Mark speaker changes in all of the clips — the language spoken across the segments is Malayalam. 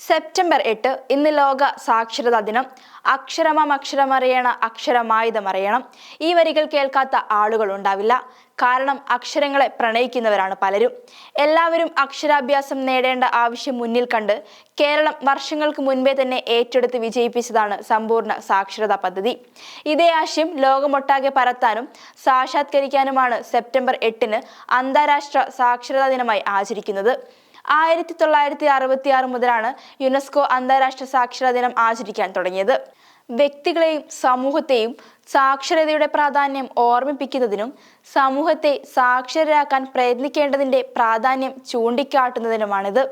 Speaker 1: സെപ്റ്റംബർ 8 ഇന്ന് ലോക സാക്ഷരതാ ദിനം. അക്ഷരമറിയണ അക്ഷരമായുധമറിയണം. ഈ വരികൾ കേൾക്കാത്ത ആളുകൾ ഉണ്ടാവില്ല. കാരണം അക്ഷരങ്ങളെ പ്രണയിക്കുന്നവരാണ് പലരും. എല്ലാവരും അക്ഷരാഭ്യാസം നേടേണ്ട ആവശ്യം മുന്നിൽ കണ്ട് കേരളം വർഷങ്ങൾക്ക് മുൻപേ തന്നെ ഏറ്റെടുത്ത് വിജയിപ്പിച്ചതാണ് സമ്പൂർണ്ണ സാക്ഷരതാ പദ്ധതി. ഇതേ ആശയം ലോകമൊട്ടാകെ പരത്താനും സാക്ഷാത്കരിക്കാനുമാണ് സെപ്റ്റംബർ 8 അന്താരാഷ്ട്ര സാക്ഷരതാ ദിനമായി ആചരിക്കുന്നത്. 1966 മുതലാണ് യുനെസ്കോ അന്താരാഷ്ട്ര സാക്ഷരതാ ദിനം ആചരിക്കാൻ തുടങ്ങിയത്. വ്യക്തികളെയും സമൂഹത്തെയും സാക്ഷരതയുടെ പ്രാധാന്യം ഓർമ്മിപ്പിക്കുന്നതിനും സമൂഹത്തെ സാക്ഷരരാക്കാൻ പ്രയത്നിക്കേണ്ടതിന്റെ പ്രാധാന്യം ചൂണ്ടിക്കാട്ടുന്നതിനുമാണിത്.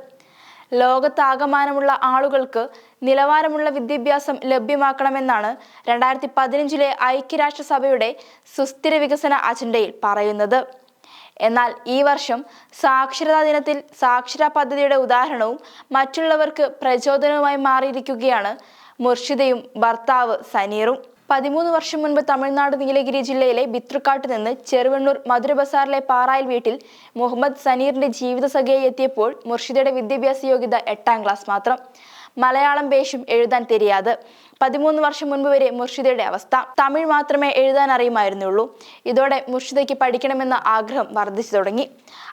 Speaker 1: ലോകത്താകമാനമുള്ള ആളുകൾക്ക് നിലവാരമുള്ള വിദ്യാഭ്യാസം ലഭ്യമാക്കണമെന്നാണ് 2015 ഐക്യരാഷ്ട്രസഭയുടെ സുസ്ഥിര വികസന അജണ്ടയിൽ പറയുന്നത്. എന്നാൽ ഈ വർഷം സാക്ഷരതാ ദിനത്തിൽ സാക്ഷരതാ പദ്ധതിയുടെ ഉദാഹരണവും മറ്റുള്ളവർക്ക് പ്രചോദനവുമായി മാറിയിരിക്കുകയാണ് മുർഷിദയും ഭർത്താവ് സനീറും. 13 വർഷം മുൻപ് തമിഴ്നാട് നീലഗിരി ജില്ലയിലെ ബിത്രക്കാട്ട് നിന്ന് ചെറുവണ്ണൂർ മധുര ബസാറിലെ പാറായിൽ വീട്ടിൽ മുഹമ്മദ് സനീറിന്റെ ജീവിത സഖിയായി എത്തിയപ്പോൾ മുർഷിദയുടെ വിദ്യാഭ്യാസ യോഗ്യത 8ാം ക്ലാസ് മാത്രം. മലയാളം പേശും എഴുതാൻ തെരിയാതെ. 13 വർഷം മുൻപ് വരെ മുർഷിദയുടെ അവസ്ഥ. തമിഴ് മാത്രമേ എഴുതാൻ അറിയുമായിരുന്നുള്ളൂ. ഇതോടെ മുർഷിദയ്ക്ക് പഠിക്കണമെന്ന ആഗ്രഹം വർദ്ധിച്ചു തുടങ്ങി.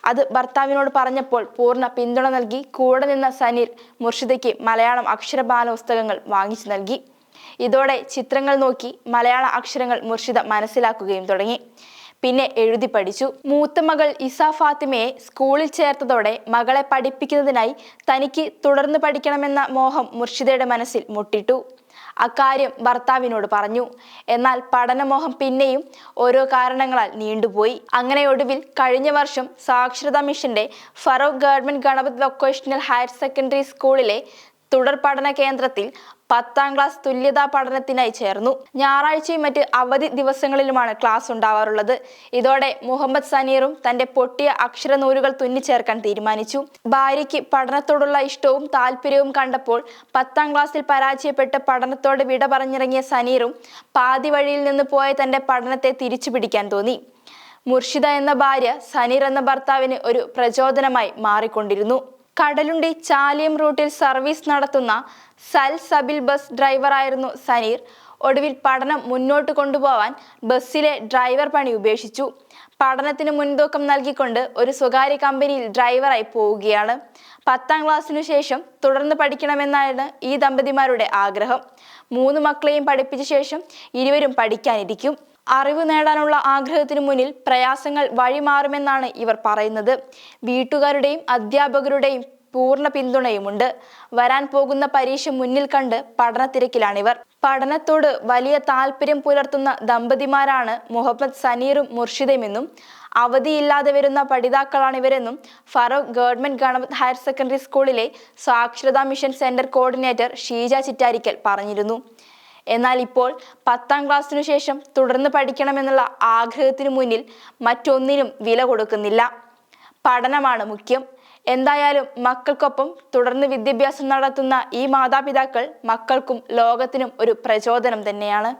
Speaker 1: അത് ഭർത്താവിനോട് പറഞ്ഞപ്പോൾ പൂർണ്ണ പിന്തുണ നൽകി കൂടെ നിന്ന സനീർ മുർഷിദയ്ക്ക് മലയാളം അക്ഷരമാല പുസ്തകങ്ങൾ വാങ്ങിച്ചു നൽകി. ഇതോടെ ചിത്രങ്ങൾ നോക്കി മലയാള അക്ഷരങ്ങൾ മുർഷിദ മനസ്സിലാക്കുകയും തുടങ്ങി. പിന്നെ എഴുതി പഠിച്ചു. മൂത്ത മകൾ ഇസ ഫാത്തിമയെ സ്കൂളിൽ ചേർത്തതോടെ മകളെ പഠിപ്പിക്കുന്നതിനായി തനിക്ക് തുടർന്ന് പഠിക്കണമെന്ന മോഹം മുർഷിദയുടെ മനസ്സിൽ മുട്ടിട്ടു. അക്കാര്യം ഭർത്താവിനോട് പറഞ്ഞു. എന്നാൽ പഠനമോഹം പിന്നെയും ഓരോ കാരണങ്ങളാൽ നീണ്ടുപോയി. അങ്ങനെ ഒടുവിൽ കഴിഞ്ഞ വർഷം സാക്ഷരതാ മിഷന്റെ Farook government Ganapath vocational higher secondary സ്കൂളിലെ തുടർ പഠന കേന്ദ്രത്തിൽ 10ാം ക്ലാസ് തുല്യതാ പഠനത്തിനായി ചേർന്നു. ഞായറാഴ്ചയും മറ്റ് അവധി ദിവസങ്ങളിലുമാണ് ക്ലാസ് ഉണ്ടാവാറുള്ളത്. ഇതോടെ മുഹമ്മദ് സനീറും തന്റെ പൊട്ടിയ അക്ഷരനൂലുകൾ തുന്നിച്ചേർക്കാൻ തീരുമാനിച്ചു. ഭാര്യയ്ക്ക് പഠനത്തോടുള്ള ഇഷ്ടവും താല്പര്യവും കണ്ടപ്പോൾ 10ാം ക്ലാസ്സിൽ പരാജയപ്പെട്ട് പഠനത്തോട് വിട പറഞ്ഞിറങ്ങിയ സനീറും പാതി വഴിയിൽ നിന്ന് പോയ തന്റെ പഠനത്തെ തിരിച്ചു പിടിക്കാൻ തോന്നി. മുർഷിദ എന്ന ഭാര്യ സനീർ എന്ന ഭർത്താവിന് ഒരു പ്രചോദനമായി മാറിക്കൊണ്ടിരുന്നു. കടലുണ്ടി ചാലിയം റൂട്ടിൽ സർവീസ് നടത്തുന്ന സൽ സബിൽ ബസ് ഡ്രൈവറായിരുന്നു സനീർ. ഒടുവിൽ പഠനം മുന്നോട്ട് കൊണ്ടുപോവാൻ ബസ്സിലെ ഡ്രൈവർ പണി ഉപേക്ഷിച്ചു. പഠനത്തിന് മുൻതൂക്കം നൽകിക്കൊണ്ട് ഒരു സ്വകാര്യ കമ്പനിയിൽ ഡ്രൈവറായി പോവുകയാണ്. 10ാം ക്ലാസ്സിനു ശേഷം തുടർന്ന് പഠിക്കണമെന്നാണ് ഈ ദമ്പതിമാരുടെ ആഗ്രഹം. 3 മക്കളെയും പഠിപ്പിച്ച ശേഷം ഇരുവരും പഠിക്കാനിരിക്കും. അറിവ് നേടാനുള്ള ആഗ്രഹത്തിനു മുന്നിൽ പ്രയാസങ്ങൾ വഴിമാറുമെന്നാണ് ഇവർ പറയുന്നത്. വീട്ടുകാരുടെയും അധ്യാപകരുടെയും പൂർണ്ണ പിന്തുണയുമുണ്ട്. വരാൻ പോകുന്ന പരീക്ഷ മുന്നിൽ കണ്ട് പഠനത്തിരക്കിലാണിവർ. പഠനത്തോട് വലിയ താല്പര്യം പുലർത്തുന്ന ദമ്പതിമാരാണ് മുഹമ്മദ് സനീറും മുർഷിദയുമെന്നും അവധിയില്ലാതെ വരുന്ന പഠിതാക്കളാണിവരെന്നും Farook government Ganapath higher secondary സ്കൂളിലെ സാക്ഷരതാ mission centre coordinator Sheeja Chittarikkal പറഞ്ഞിരുന്നു. എന്നാൽ ഇപ്പോൾ 10ാം ക്ലാസ്സിനു ശേഷം തുടർന്ന് പഠിക്കണമെന്നുള്ള ആഗ്രഹത്തിനു മുന്നിൽ മറ്റൊന്നിനും വില കൊടുക്കുന്നില്ല. പഠനമാണ് മുഖ്യം. എന്തായാലും മക്കൾക്കൊപ്പം തുടർന്ന് വിദ്യാഭ്യാസം നടത്തുന്ന ഈ മാതാപിതാക്കൾ മക്കൾക്കും ലോകത്തിനും ഒരു പ്രചോദനം തന്നെയാണ്.